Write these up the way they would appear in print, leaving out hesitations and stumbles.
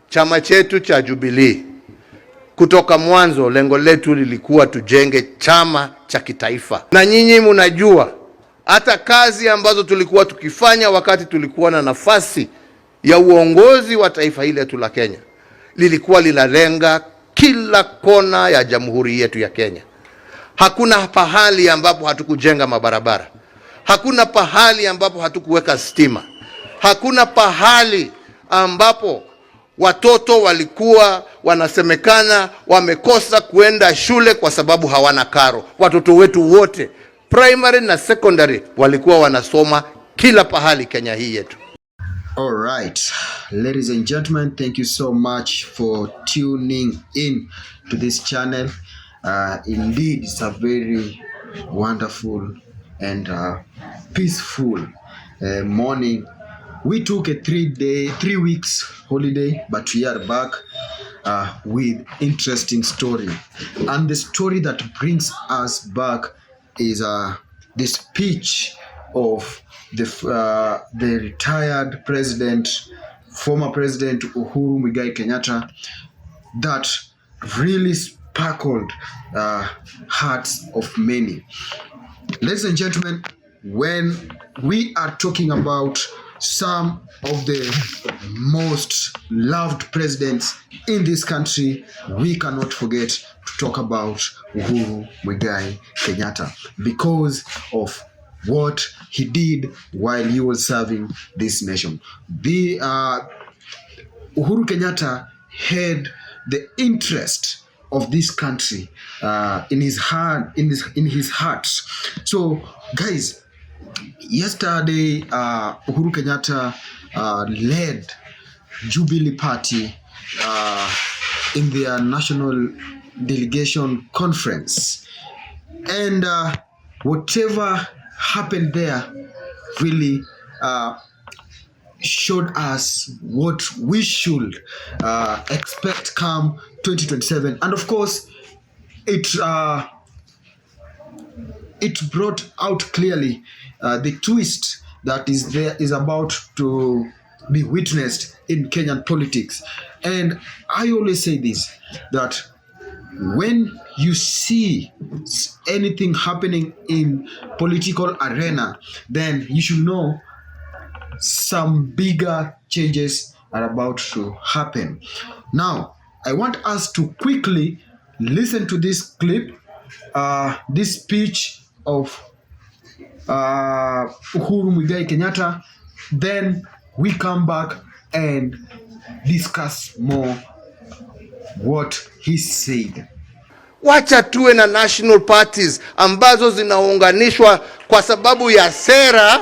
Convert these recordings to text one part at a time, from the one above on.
chama chetu cha Jubilee, kutoka mwanzo lengo letu lilikuwa tujenge chama cha kitaifa. Na nyinyi mnajua hata kazi ambazo tulikuwa tukifanya wakati tulikuwa na nafasi ya uongozi wa taifa hili letu la Kenya, lilikuwa linalenga kila kona ya jamhuri yetu ya Kenya. Hakuna pahali ambapo hatukujenga mabarabara. Hakuna pahali ambapo hatukuweka stima. Hakuna pahali ambapo watoto walikuwa wanasemekana wamekosa kuenda shule kwa sababu hawana karo. Watoto wetu wote primary na secondary walikuwa wanasoma kila pahali Kenya hii yetu. All right, ladies and gentlemen, thank you so much for tuning in to this channel. Indeed, it's a very wonderful and peaceful morning. We took a 3 weeks holiday, but we are back with interesting story. And the story that brings us back is the speech of the retired president, former President Uhuru Kenyatta, that really sparkled hearts of many. Ladies and gentlemen, when we are talking about some of the most loved presidents in this country, we cannot forget to talk about Uhuru Kenyatta, because of what he did while he was serving this nation. The Uhuru Kenyatta had the interest of this country in his heart, in his heart. So, guys, yesterday Uhuru Kenyatta led Jubilee Party in their national delegation conference, and whatever happened there really showed us what we should expect come 2027. And of course, it brought out clearly the twist that is about to be witnessed in Kenyan politics. And I always say this, that when you see anything happening in political arena, then you should know some bigger changes are about to happen. Now, I want us to quickly listen to this clip, this speech of Uhuru Kenyatta. Then we come back and discuss more what he said. Wacha tuwe na national parties ambazo zinaunganishwa kwa sababu ya sera,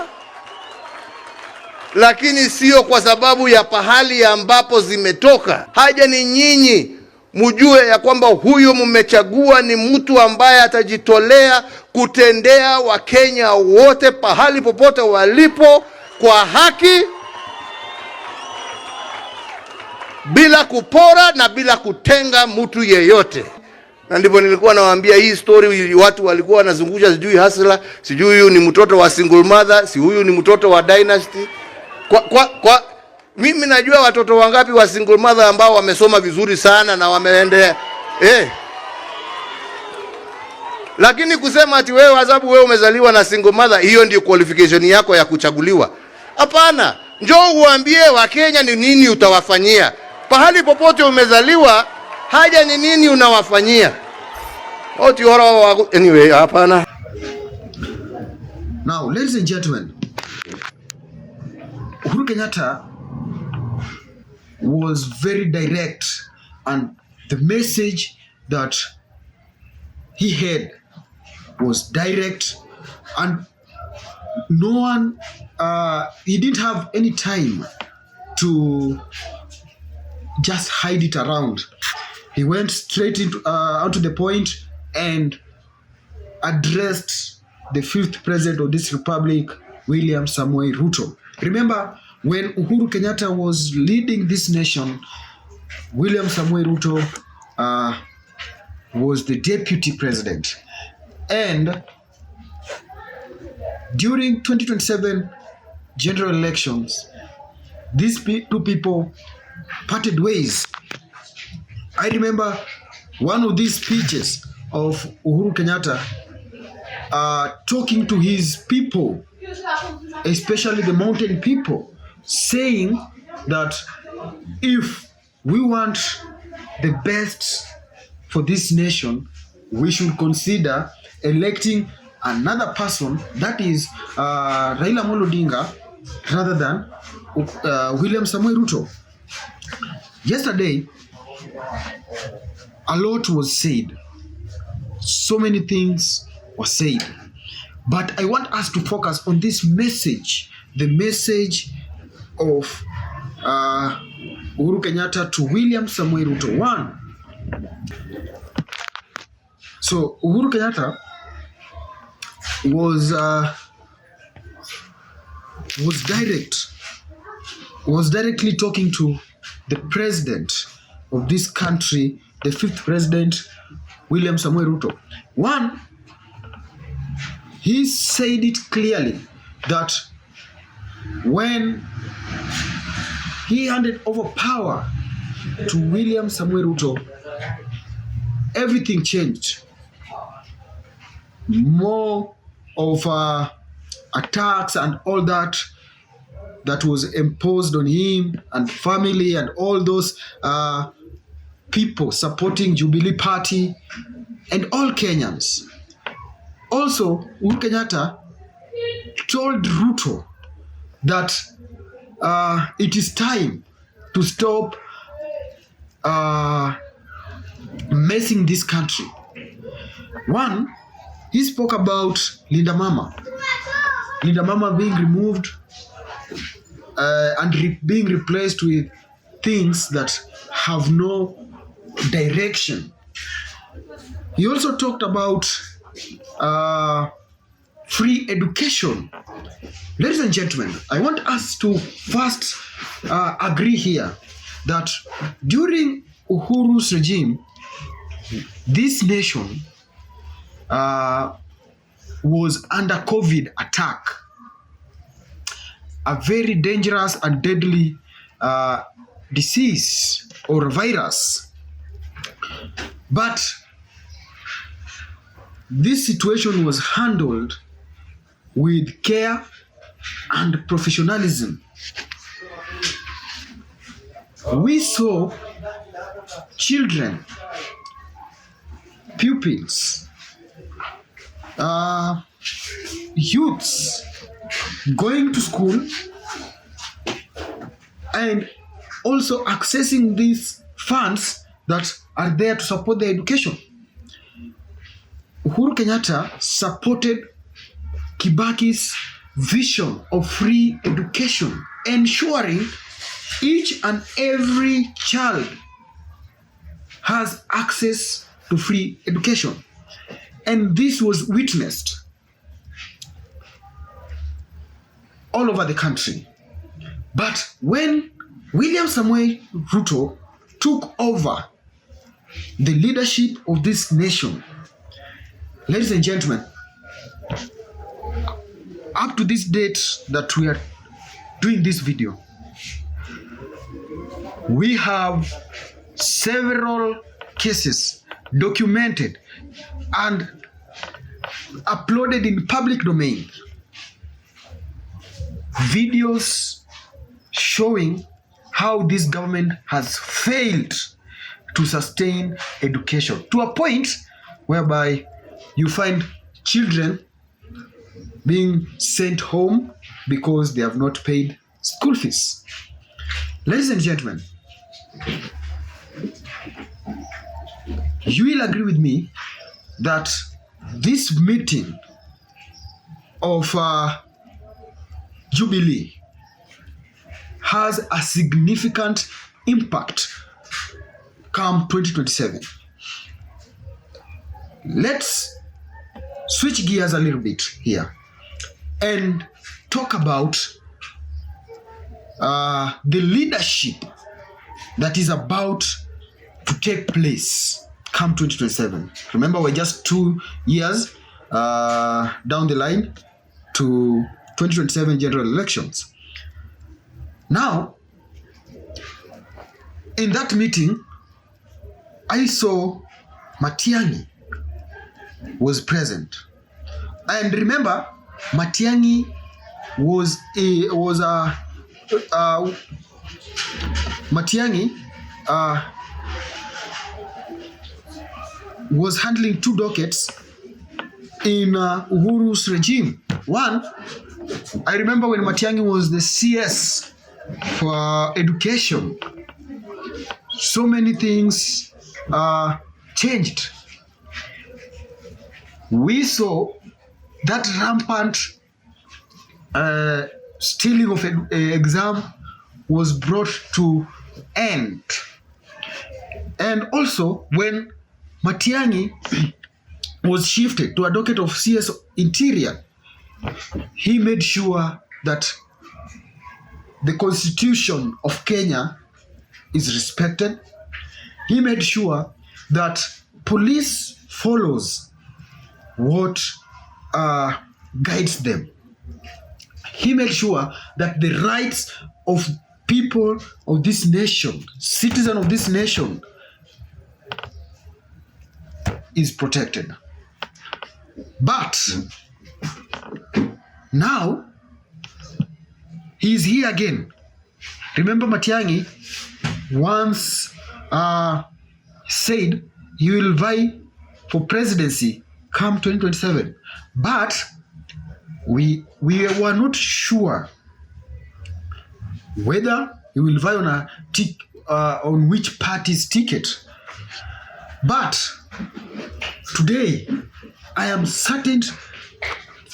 lakini sio kwa sababu ya pahali ambapo zimetoka. Haja ni nyinyi mjue ya kwamba huyo mmechagua ni mtu ambaye atajitolea kutendea Wakenya wote pahali popote walipo kwa haki, bila kupora na bila kutenga mtu yeyote. Na ndipo nilikuwa nawaambia hii story, watu walikuwa wanazungusha sijui hasla, sijui huyu ni mtoto wa single mother, si huyu ni mtoto wa dynasty. Mimi najua watoto wangapi wa single mother ambao wamesoma vizuri sana na wameendea lakini kusema ati wewe adhabu wewe umezaliwa na single mother, hiyo ndio qualification yako ya kuchaguliwa? Hapana. Njoo uambie Wakenya ni nini utawafanyia. Pahali popote umezaliwa, haja ni nini unawafanyia. Anyway, hapana. Now, ladies and gentlemen, Uhuru Kenyatta was very direct, and the message that he had was direct, and no one, he didn't have any time to just hide it around. He went straight into onto the point and addressed the 5th president of this republic, William Samoei Ruto. Remember, when Uhuru Kenyatta was leading this nation, William Samoei Ruto was the deputy president. And during 2027 general elections, these two people parted ways. I remember one of these speeches of Uhuru Kenyatta talking to his people, especially the mountain people, saying that if we want the best for this nation, we should consider electing another person, that is Raila Amolo Odinga, rather than William Samoei Ruto. Yesterday, a lot was said. So many things were said. But I want us to focus on this message, the message of Uhuru Kenyatta to William Samoei Ruto. One, so Uhuru Kenyatta was directly talking to the president of this country, the 5th president, William Samoei Ruto. One, he said it clearly that when he handed over power to William Samoei Ruto, everything changed. More of attacks and all that was imposed on him and family and all those people supporting Jubilee Party and all Kenyans. Also, Uhuru Kenyatta told Ruto that it is time to stop messing this country. One, he spoke about Linda Mama being removed and being replaced with things that have no direction. He also talked about free education. Ladies and gentlemen, I want us to first agree here that during Uhuru's regime, this nation was under COVID attack, a very dangerous and deadly disease or virus. But this situation was handled with care and professionalism. We saw children, pupils, youths going to school and also accessing these funds that are there to support their education. Uhuru Kenyatta supported Kibaki's vision of free education, ensuring each and every child has access to free education. And this was witnessed all over the country. But when William Samoei Ruto took over the leadership of this nation, ladies and gentlemen, up to this date that we are doing this video, we have several cases documented and uploaded in public domain. Videos showing how this government has failed to sustain education to a point whereby you find children being sent home because they have not paid school fees. Ladies and gentlemen, you will agree with me that this meeting of Jubilee has a significant impact come 2027. Let's switch gears a little bit here and talk about the leadership that is about to take place come 2027. Remember, we're just 2 years down the line to 2027 general elections. Now, in that meeting, I saw Matiang'i was present. And remember, Matiang'i was handling 2 dockets in Uhuru's regime. One, I remember when Matiang'i was the CS for education, so many things changed. We saw that rampant stealing of exam was brought to end. And also when Matiang'i was shifted to a docket of CS Interior, he made sure that the Constitution of Kenya is respected. He made sure that police follows what guides them. He made sure that the rights of people of this nation, citizens of this nation, is protected. But now he's here again. Remember, Matiang'i once said he will vie for presidency come 2027, but we were not sure whether he will vie on which party's ticket. But today I am certain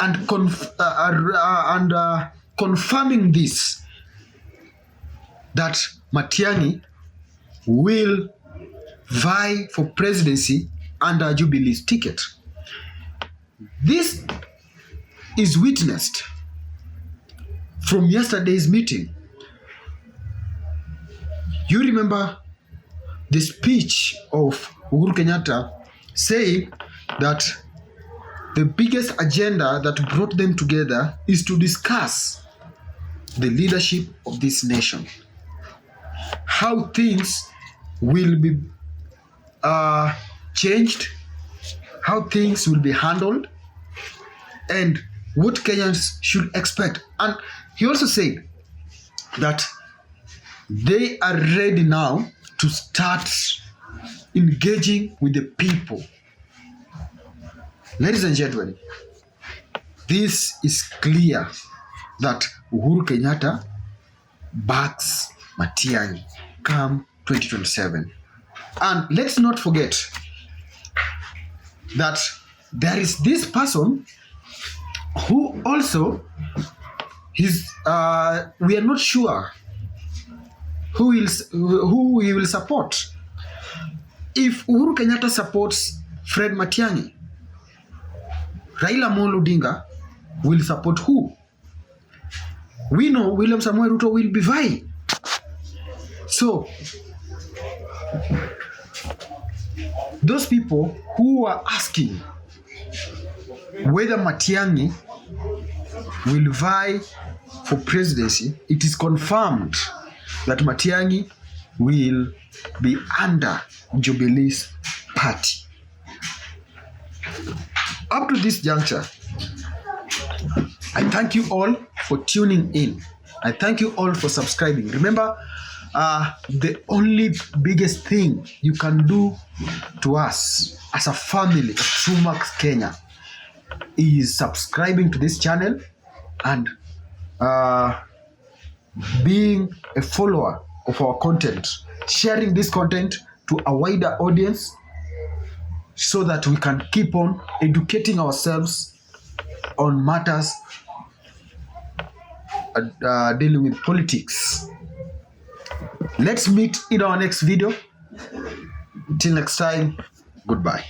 and confirming this, that Matiang'i will vie for presidency under Jubilee's ticket. This is witnessed from yesterday's meeting. You remember the speech of Uhuru Kenyatta saying that the biggest agenda that brought them together is to discuss the leadership of this nation, how things will be changed, how things will be handled, and what Kenyans should expect. And he also said that they are ready now to start engaging with the people. Ladies and gentlemen, this is clear that Uhuru Kenyatta backs Matiang'i come 2027. And let's not forget that there is this person who also we are not sure who he will support. If Uhuru Kenyatta supports Fred Matiang'i, Raila Amolo Odinga will support who? We know William Samoei Ruto will be vying. So those people who are asking whether Matiang'i will vie for presidency, it is confirmed that Matiang'i will be under Jubilee's party. Up to this juncture, I thank you all for tuning in. I thank you all for subscribing. Remember, the only biggest thing you can do to us as a family of Trumax Kenya is subscribing to this channel and being a follower of our content, sharing this content to a wider audience so that we can keep on educating ourselves on matters dealing with politics. Let's meet in our next video. Till next time, goodbye.